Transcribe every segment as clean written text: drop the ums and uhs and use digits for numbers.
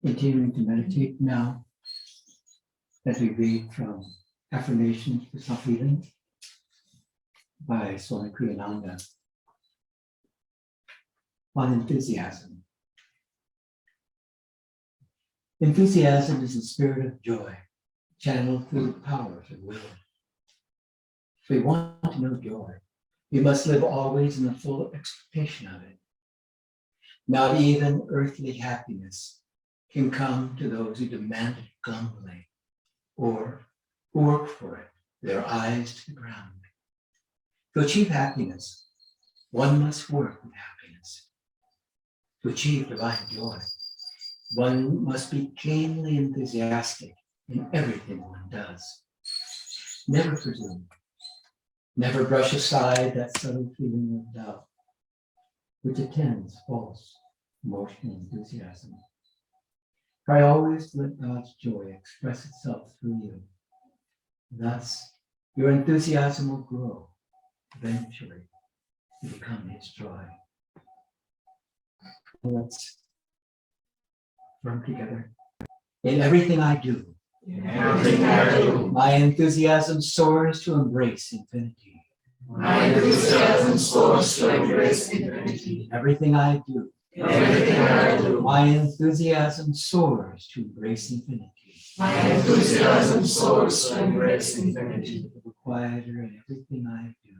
Continuing to meditate now as we read from Affirmations for Self-Healing by Swami Ananda on enthusiasm. Enthusiasm is the spirit of joy, channeled through the powers of will. If we want to know joy, we must live always in the full expectation of it. Not even earthly happiness can come to those who demand it glumly or who work for it, their eyes to the ground. To achieve happiness, one must work with happiness. To achieve divine joy, one must be keenly enthusiastic in everything one does. Never presume. Never brush aside that subtle feeling of doubt, which attends false emotional enthusiasm. Try always to let God's joy express itself through you. Thus, your enthusiasm will grow eventually to become His joy. Let's affirm together. In everything I do, my enthusiasm soars to embrace infinity. My enthusiasm soars to embrace infinity. Everything I do, my enthusiasm soars to embrace infinity. My enthusiasm soars to embrace infinity. Quieter in everything I do.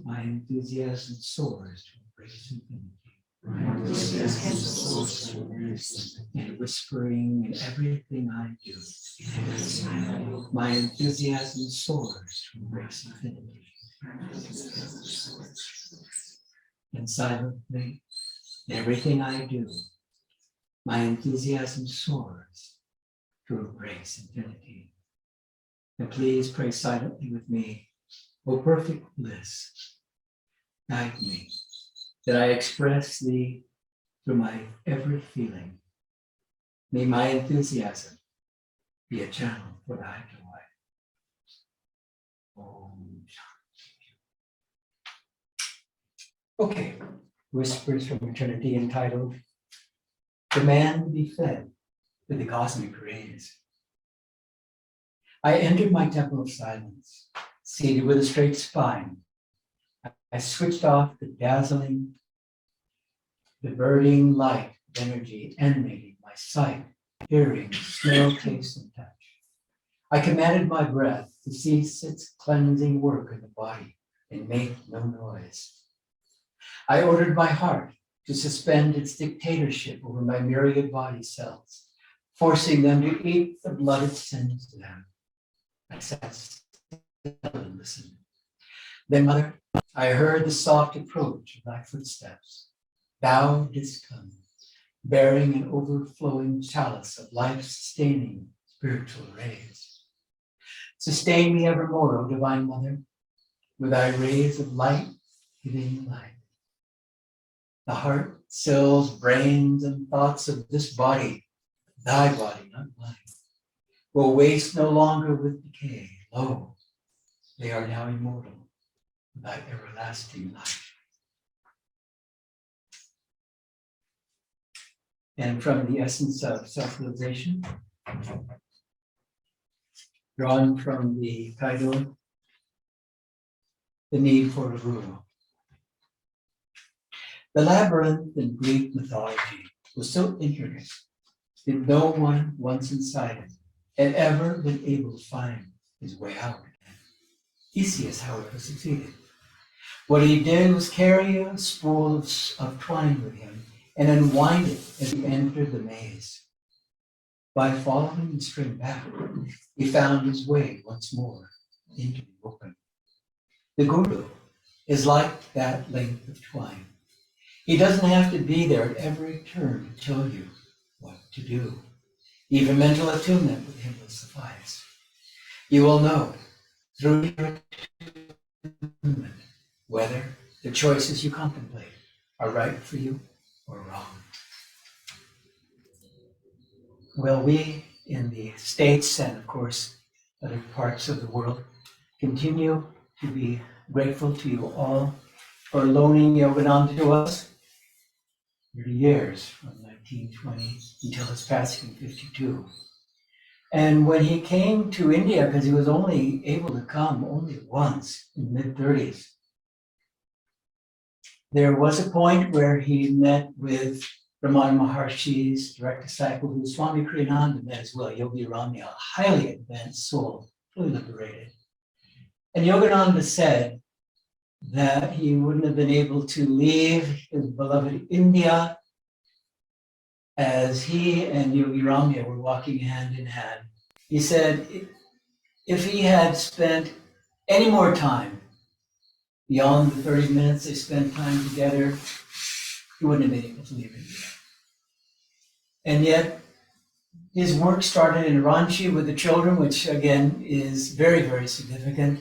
My enthusiasm soars to embrace infinity. My enthusiasm soars to embrace infinity. And whispering in everything I do. My enthusiasm soars to embrace infinity. And silently, in everything I do, my enthusiasm soars to embrace infinity. And please pray silently with me. O perfect bliss, guide me, that I express thee through my every feeling. May my enthusiasm be a channel for thy joy. Om Shanti. Okay, Whispers from Eternity entitled, Demand to be Fed with the Cosmic Rays. I entered my temple of silence, seated with a straight spine. I switched off the dazzling, diverting light of energy emanating my sight, hearing, smell, taste, and touch. I commanded my breath to cease its cleansing work in the body and make no noise. I ordered my heart to suspend its dictatorship over my myriad body cells, forcing them to eat the blood it sends to them. I sat still and listened. Then, Mother, I heard the soft approach of thy footsteps. Thou didst come, bearing an overflowing chalice of life-sustaining spiritual rays. Sustain me evermore, O Divine Mother, with thy rays of light giving light. The heart, cells, brains, and thoughts of this body, thy body, not mine, will waste no longer with decay. Lo, they are now immortal, with thy everlasting life. And from the essence of self-realization, drawn from the title, The Need for a Guru. The labyrinth in Greek mythology was so intricate that no one once inside it had ever been able to find his way out again. Theseus, however, succeeded. What he did was carry a spool of twine with him and unwind it as he entered the maze. By following the string back, he found his way once more into the open. The Guru is like that length of twine. He doesn't have to be there at every turn to tell you what to do. Even mental attunement with him will suffice. You will know through your attunement whether the choices you contemplate are right for you or wrong. Will we in the States and of course other parts of the world continue to be grateful to you all for loaning Yogananda to us? 30 years from 1920, until his passing in 52. And when he came to India, because he was only able to come only once in the mid-30s, there was a point where he met with Ramana Maharshi's direct disciple, who was Swami Kriyananda, met as well, Yogi Ramya, a highly advanced soul, fully liberated. And Yogananda said that he wouldn't have been able to leave his beloved India as he and Yogi Ramya were walking hand in hand. He said if he had spent any more time beyond the 30 minutes they spent time together, he wouldn't have been able to leave India. And yet, his work started in Ranchi with the children, which again is very, very significant.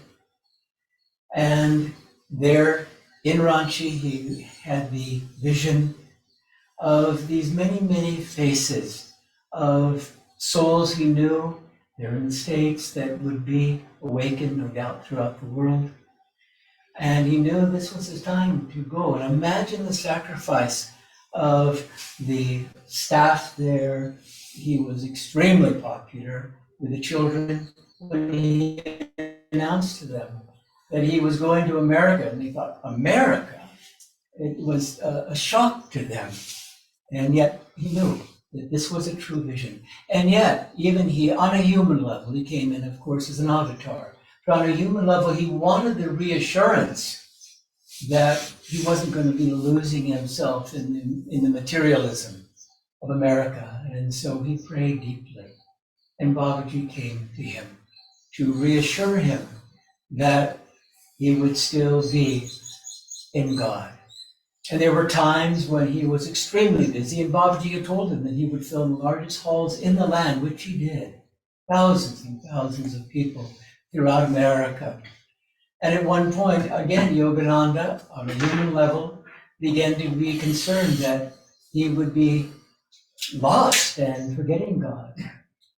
And there in Ranchi, he had the vision of these many, many faces of souls he knew. They're in states that would be awakened, no doubt, throughout the world. And he knew this was his time to go. And imagine the sacrifice of the staff there. He was extremely popular with the children. When he announced to them that he was going to America, and they thought, America? It was a shock to them. And yet he knew that this was a true vision. And yet, even he, on a human level, he came in, of course, as an avatar. But on a human level, he wanted the reassurance that he wasn't going to be losing himself in the materialism of America. And so he prayed deeply. And Babaji came to him to reassure him that he would still be in God. And there were times when he was extremely busy, and Babaji had told him that he would fill the largest halls in the land, which he did. Thousands and thousands of people throughout America. And at one point, again, Yogananda, on a human level, began to be concerned that he would be lost and forgetting God.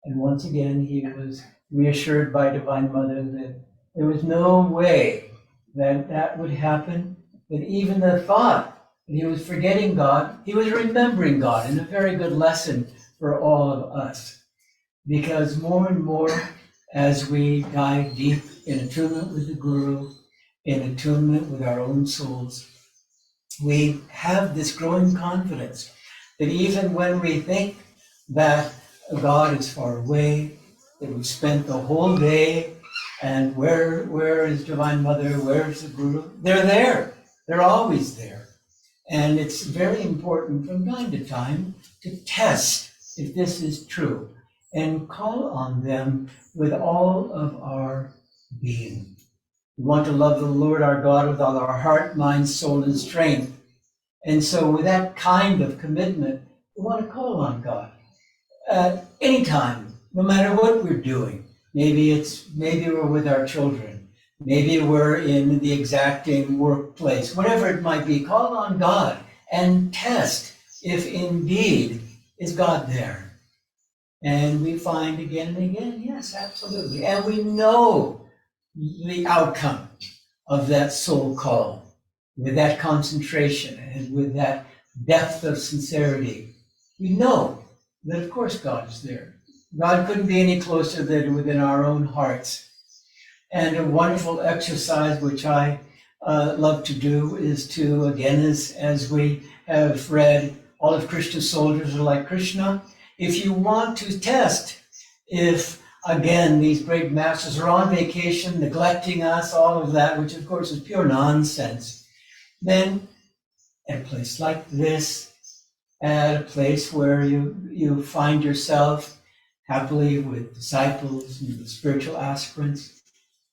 And once again, he was reassured by Divine Mother that there was no way that that would happen, that even the thought that he was forgetting God, he was remembering God, and a very good lesson for all of us. Because more and more, as we dive deep in attunement with the Guru, in attunement with our own souls, we have this growing confidence that even when we think that God is far away, that we've spent the whole day, and where is Divine Mother, where's the Guru? They're there. They're always there. And it's very important from time to time to test if this is true and call on them with all of our being. We want to love the Lord our God with all our heart, mind, soul, and strength. And so with that kind of commitment, we want to call on God at any time, no matter what we're doing. Maybe we're with our children. Maybe we're in the exacting workplace. Whatever it might be, call on God and test if indeed is God there. And we find again and again, yes, absolutely. And we know the outcome of that soul call with that concentration and with that depth of sincerity. We know that, of course, God is there. God couldn't be any closer than within our own hearts. And a wonderful exercise, which I love to do, is to, again, as we have read, all of Krishna's soldiers are like Krishna. If you want to test if, again, these great masters are on vacation, neglecting us, all of that, which of course is pure nonsense, then at a place like this, at a place where you find yourself happily with disciples and with spiritual aspirants,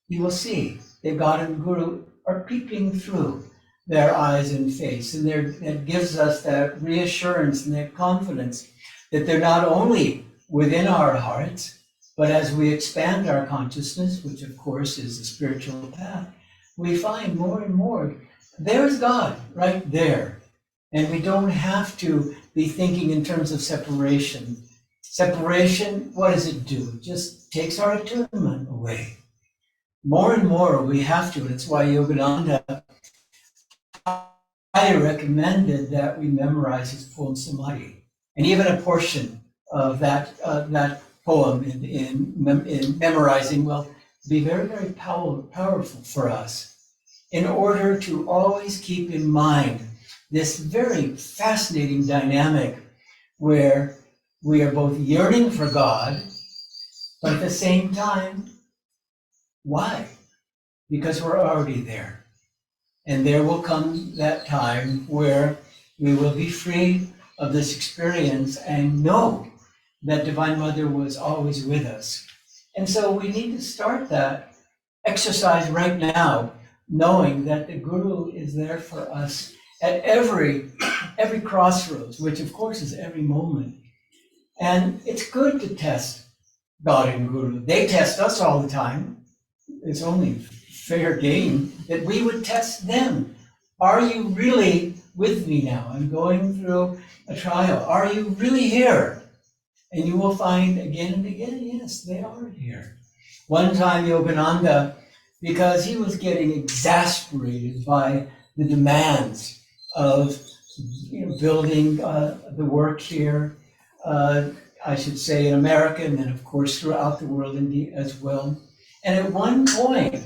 you will see that God and Guru are peeping through their eyes and face, and that gives us that reassurance and that confidence that they're not only within our hearts, but as we expand our consciousness, which of course is the spiritual path, we find more and more, there's God right there. And we don't have to be thinking in terms of separation. Separation, what does it do? It just takes our attunement away. More and more we have to, and it's why Yogananda highly recommended that we memorize his poem Samadhi. And even a portion of that poem in memorizing will be very, very powerful for us in order to always keep in mind this very fascinating dynamic where we are both yearning for God, but at the same time, why? Because we're already there. And there will come that time where we will be free of this experience and know that Divine Mother was always with us. And so we need to start that exercise right now, knowing that the Guru is there for us at every crossroads, which of course is every moment. And it's good to test God and Guru. They test us all the time. It's only fair game that we would test them. Are you really with me now? I'm going through a trial. Are you really here? And you will find again and again, yes, they are here. One time Yogananda, because he was getting exasperated by the demands of building the work here, I should say in America, and then of course throughout the world as well. And at one point,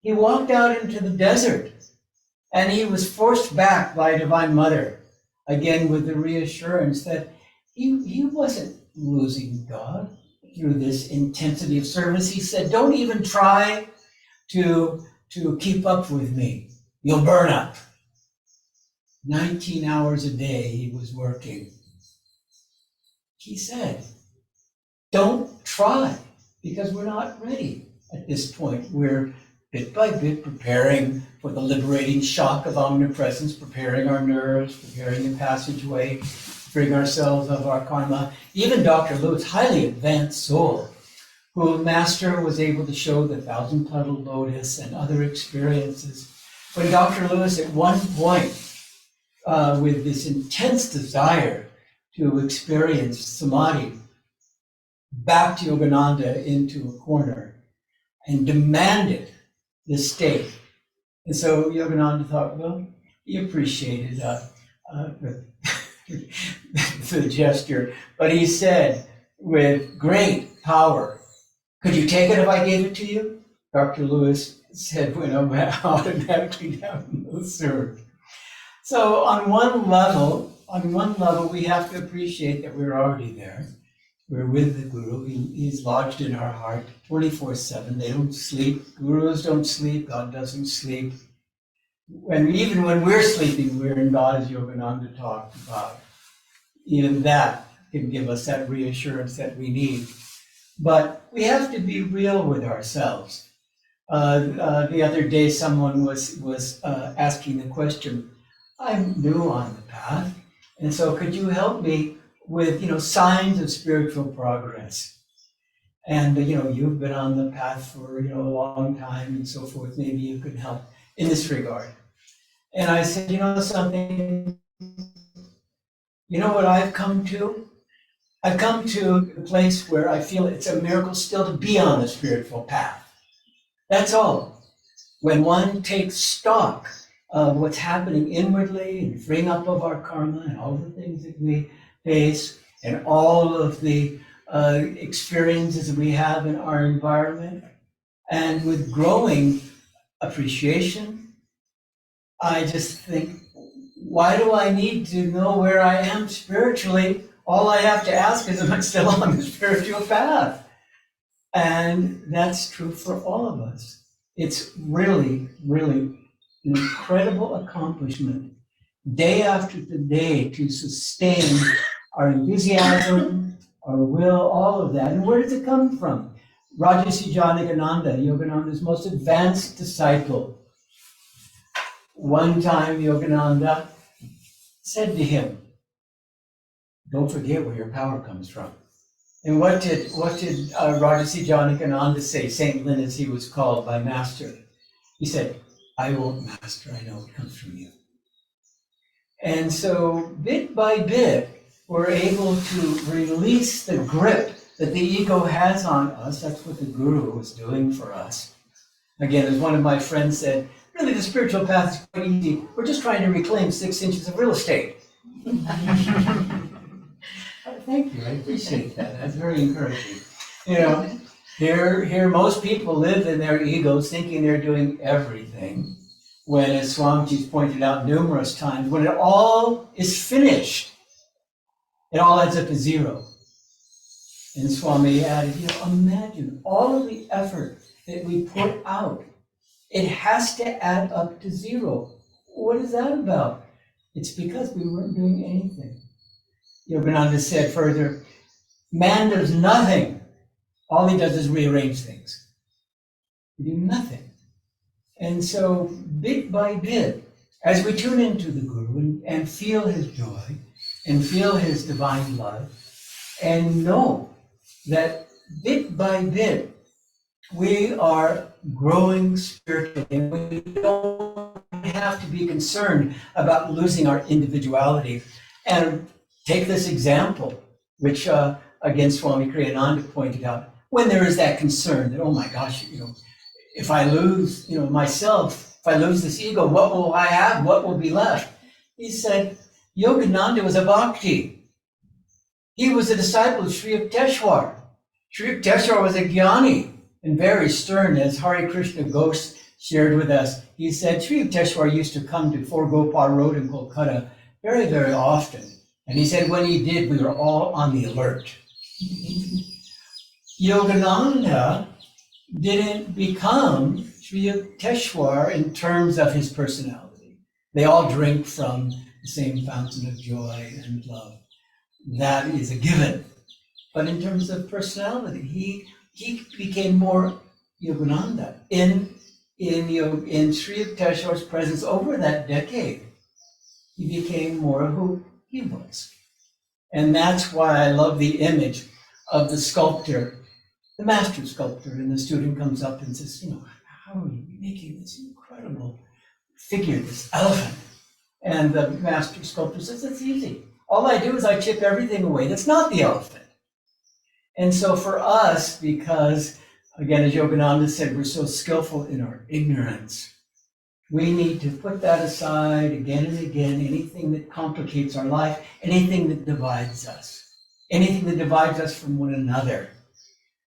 he walked out into the desert and he was forced back by Divine Mother, again with the reassurance that he wasn't losing God through this intensity of service. He said, don't even try to keep up with me. You'll burn up. 19 hours a day he was working. He said, don't try, because we're not ready at this point. We're bit by bit preparing for the liberating shock of omnipresence, preparing our nerves, preparing the passageway, freeing ourselves of our karma. Even Dr. Lewis, highly advanced soul, who Master was able to show the 1,000-petal lotus and other experiences. When Dr. Lewis at one point, with this intense desire to experience samadhi, backed Yogananda into a corner and demanded the state. And so Yogananda thought, well, he appreciated the gesture, but he said with great power, could you take it if I gave it to you? Dr. Lewis said, went automatically down, no sir. So on one level, we have to appreciate that we're already there. We're with the Guru. He's lodged in our heart 24/7. They don't sleep. Gurus don't sleep. God doesn't sleep. Even when we're sleeping, we're in God, as Yogananda talked about. Even that can give us that reassurance that we need. But we have to be real with ourselves. The other day, someone was asking the question, I'm new on the path, and so could you help me with signs of spiritual progress? And you've been on the path for a long time and so forth. Maybe you could help in this regard. And I said, something. What I've come to? I've come to a place where I feel it's a miracle still to be on the spiritual path. That's all. When one takes stock of what's happening inwardly and freeing up of our karma and all the things that we face and all of the experiences that we have in our environment, and with growing appreciation, I just think, why do I need to know where I am spiritually? All I have to ask is, am I still on the spiritual path? And that's true for all of us. It's really, really an incredible accomplishment, day after day, to sustain our enthusiasm, our will, all of that. And where does it come from? Rajarsi Ananda, Yogananda's most advanced disciple. One time Yogananda said to him, don't forget where your power comes from. And what did Rajarsi Ananda say, Saint Lin as he was called by Master? He said, I won't, Master, I know it comes from you. And so bit by bit, we're able to release the grip that the ego has on us. That's what the Guru was doing for us. Again, as one of my friends said, really the spiritual path is quite easy. We're just trying to reclaim 6 inches of real estate. thank you. I appreciate that. That's very encouraging. You know, here most people live in their egos thinking they're doing everything. When, as Swamiji's pointed out numerous times, when it all is finished, it all adds up to zero. And Swami added, imagine all of the effort that we put out. It has to add up to zero. What is that about? It's because we weren't doing anything. Yogananda said further, man does nothing. All he does is rearrange things. We do nothing. And so, bit by bit, as we tune into the Guru and feel his joy and feel his divine love, and know that bit by bit, we are growing spiritually, and we don't have to be concerned about losing our individuality. And take this example, which again Swami Kriyananda pointed out, when there is that concern that, oh my gosh, if I lose, myself, if I lose this ego, what will I have? What will be left? He said, Yogananda was a bhakti. He was a disciple of Sri Yukteswar. Sri Yukteswar was a jnani and very stern, as Hare Krishna Ghosh shared with us. He said Sri Yukteswar used to come to Fort Gopal Road in Kolkata very, very often. And he said when he did, we were all on the alert. Yogananda didn't become Sri Yukteswar in terms of his personality. They all drink from the same fountain of joy and love. That is a given. But in terms of personality, he became more Yogananda in Sri Yukteswar's presence over that decade. He became more who he was. And that's why I love the image of the sculptor, the master sculptor, and the student comes up and says, how are you making this incredible figure, this elephant? And the master sculptor says, it's easy. All I do is I chip everything away. That's not the elephant. And so for us, because, again, as Yogananda said, we're so skillful in our ignorance, we need to put that aside again and again, anything that complicates our life, anything that divides us from one another.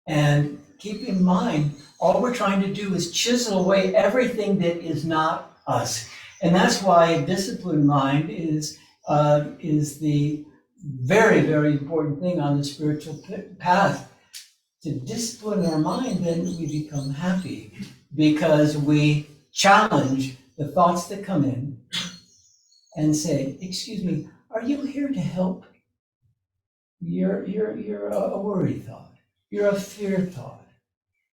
And keep in mind, all we're trying to do is chisel away everything that is not us. And that's why a disciplined mind is the very, very important thing on the spiritual path. To discipline our mind, then we become happy because we challenge the thoughts that come in and say, excuse me, are you here to help? You're a worry thought. You're a fear thought.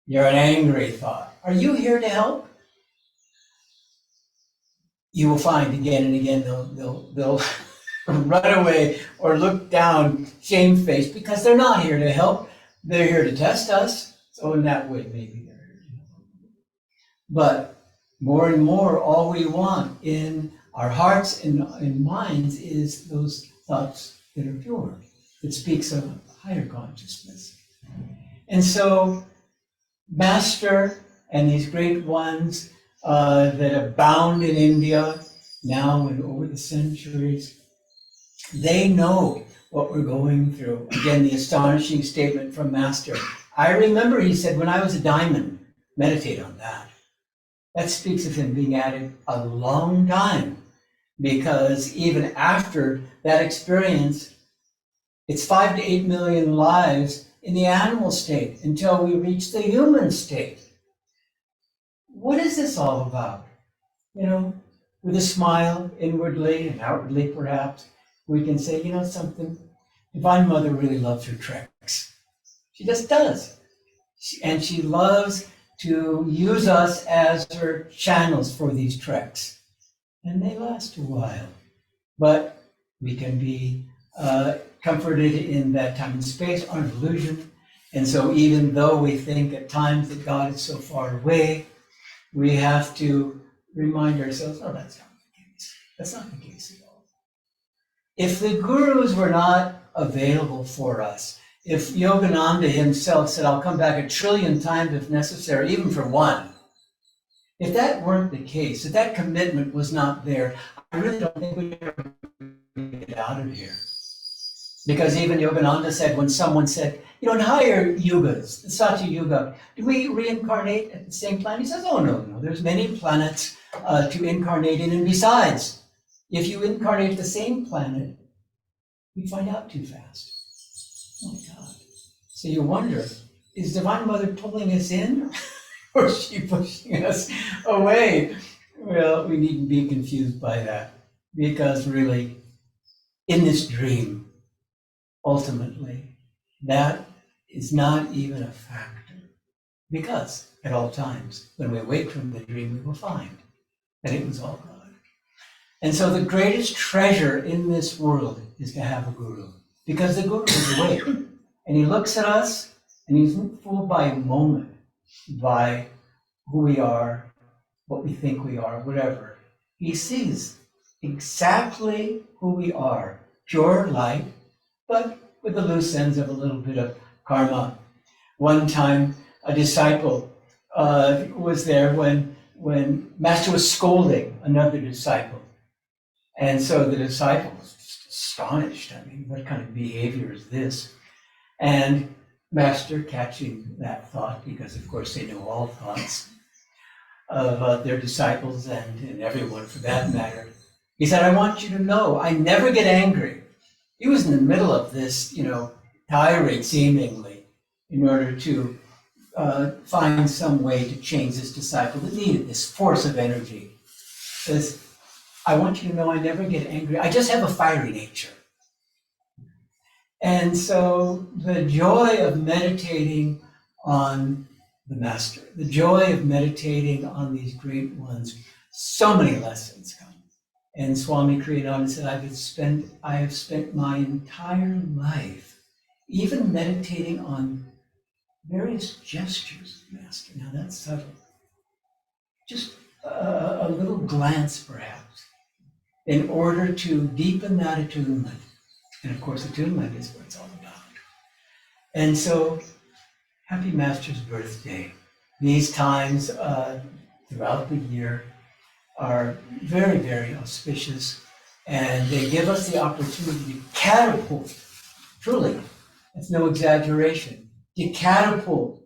You're an angry thought. Are you here to help? You will find again and again they'll run away or look down shamefaced because they're not here to help. They're here to test us. So in that way, maybe they're here to help. But more and more, all we want in our hearts and minds is those thoughts that are pure. It speaks of higher consciousness. And so, Master and these great ones that abound in India now and over the centuries, they know what we're going through. Again, the astonishing statement from Master. I remember he said, when I was a diamond, meditate on that. That speaks of him being at it a long time, because even after that experience, it's 5 to 8 million lives in the animal state until we reach the human state. What is this all about? With a smile, inwardly and outwardly perhaps, we can say, something, Divine Mother really loves her tricks. She just does. And she loves to use us as her channels for these treks. And they last a while. But we can be comforted in that time and space, our illusion. And so even though we think at times that God is so far away, we have to remind ourselves, oh, that's not the case. That's not the case at all. If the gurus were not available for us, if Yogananda himself said, I'll come back 1 trillion times if necessary, even for one, if that weren't the case, if that commitment was not there, I really don't think we'd ever get out of here. Because even Yogananda said, when someone said, in higher yugas, the Satya Yuga, do we reincarnate at the same planet? He says, oh, no, there's many planets to incarnate in, and besides, if you incarnate at the same planet, we find out too fast. Oh my God. So you wonder, is Divine Mother pulling us in, or is she pushing us away? Well, we needn't be confused by that, because really, in this dream, ultimately, that is not even a factor. Because at all times, when we awake from the dream, we will find that it was all God. And so the greatest treasure in this world is to have a guru. Because the guru is awake. And he looks at us, and he's not fooled by a moment, by who we are, what we think we are, whatever. He sees exactly who we are, pure light, but with the loose ends of a little bit of karma. One time, a disciple was there when Master was scolding another disciple. And so the disciple was just astonished. I mean, what kind of behavior is this? And Master, catching that thought, because of course they know all thoughts of their disciples and everyone for that matter, he said, I want you to know, I never get angry. He was in the middle of this, tirade seemingly, in order to find some way to change this disciple that needed this force of energy. He says, I want you to know I never get angry. I just have a fiery nature. And so the joy of meditating on the Master, the joy of meditating on these great ones, so many lessons come. And Swami Kriyananda said, I have spent my entire life even meditating on various gestures of the Master. Now that's subtle. Just a little glance, perhaps, in order to deepen that attunement. And of course, attunement is what it's all about. And so, happy Master's birthday. These times throughout the year are very, very auspicious, and they give us the opportunity to catapult, truly, it's no exaggeration, to catapult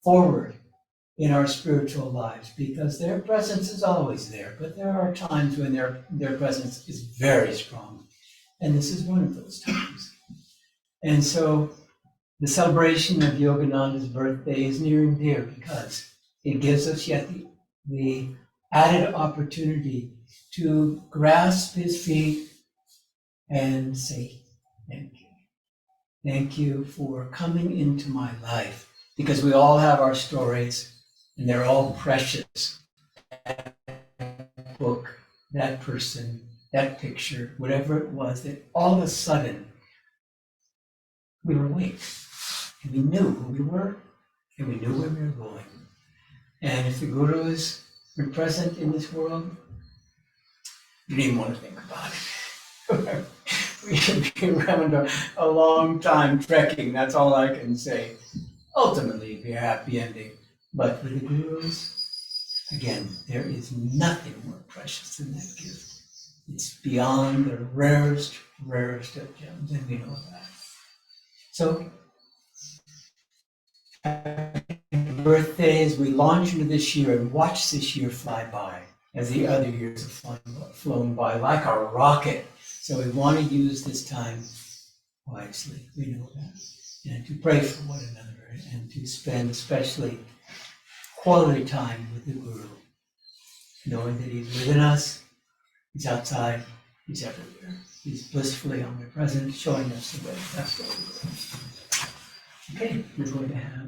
forward in our spiritual lives, because their presence is always there, but there are times when their presence is very strong, and this is one of those times. And so the celebration of Yogananda's birthday is near and dear because it gives us yet the added opportunity to grasp his feet and say, thank you. Thank you for coming into my life, because we all have our stories and they're all precious. That book, that person, that picture, whatever it was, that all of a sudden we were awake and we knew who we were and we knew where we were going. And if the gurus were present in this world, you didn't want to think about it. We should be around a long time trekking, that's all I can say. Ultimately, it'd be a happy ending. But with the gurus, again, there is nothing more precious than that gift. It's beyond the rarest of gems, and we know that. So, happy birthday as we launch into this year and watch this year fly by, as the other years have flown by like a rocket. So we want to use this time wisely, we know that, and to pray for one another and to spend especially quality time with the Guru, knowing that he's within us, he's outside, he's everywhere. He's blissfully omnipresent, showing us the way. That's what we do. Okay, we're going to have